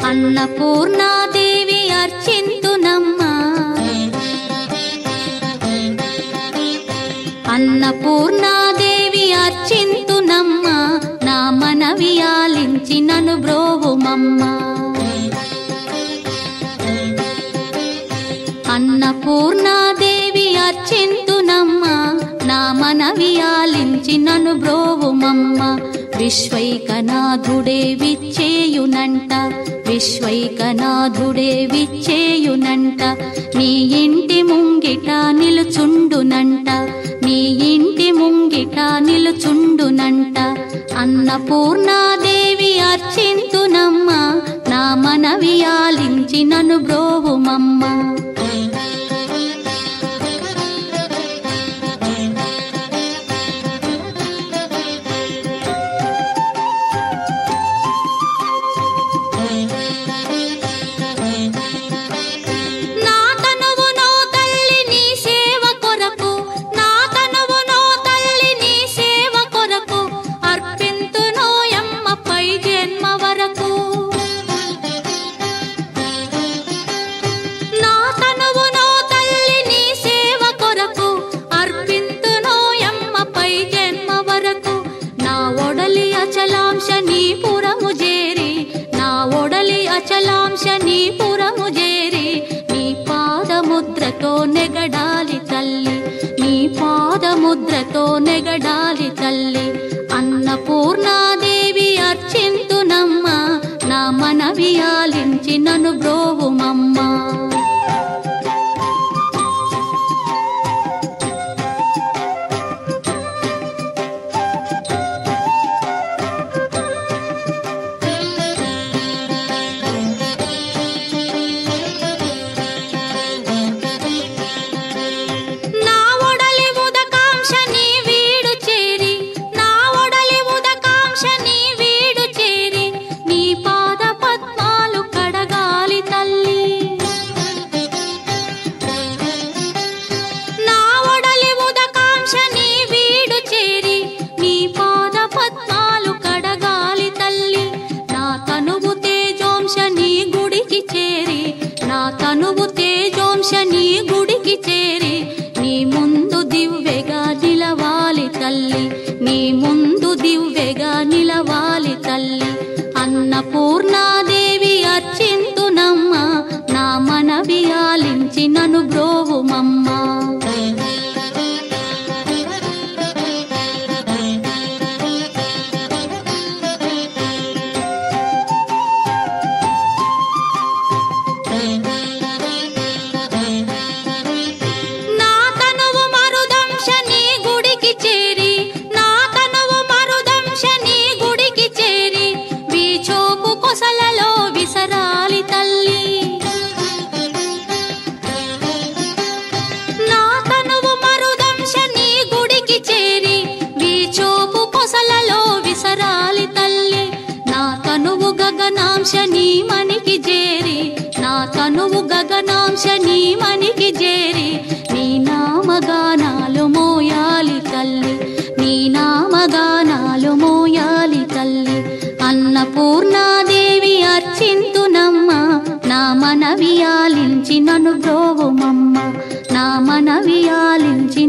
అన్నపూర్ణాదేవి అర్చింతునమ్మా, అన్నపూర్ణాదేవి అర్చింతునమ్మా, నా మనవి ఆలించి నన్ను బ్రోవుమమ్మా. అన్నపూర్ణాదేవి అర్చింతునమ్మా, నా మనవి ఆలించి నన్ను బ్రోవుమమ్మా. విశ్వైకనాథుడే విచ్చేయునంట, విశ్వైకనాథుడే విచ్చేయునంట, నీ ఇంటి ముంగిట నిలుచుండునంట, నీ ఇంటి ముంగిట నిలుచుండునంట. అన్నపూర్ణాదేవి అర్చింతునమ్మా, నా మనవి ఆలించి నన్ను బ్రోవుమమ్మా. అచలాంశనీపురము చేరి నీ పాదముద్రతో నెగడాలి తల్లి, నీ పాదముద్రతో నెగడాలి తల్లి. అన్నపూర్ణాదేవి అర్చింతునమ్మా, నా మనవి ఆలించి నన్ను బ్రోవుమమ్మా. తనువు తేజోంశని గుడికి చేరి నీ ముందు దివ్వెగా నిలవాలి తల్లి, నీ ముందు దివ్వెగా నిలవాలి తల్లి. అన్నపూర్ణాదేవి అర్చింతునమ్మా, నా మనవి ఆలించి నన్ను బ్రోవుమమ్మా. గగనాంశని మనికి చేరి, నా తనువు గగనాంశని మనికి చేరి నీ నామగానాలు మోయాలి తల్లి, నీ నామగానాలు మోయాలి తల్లి. అన్నపూర్ణాదేవి అర్చింతునమ్మా, నా మనవి ఆలించి నన్ను బ్రోవుమమ్మా, నా మనవి ఆలించి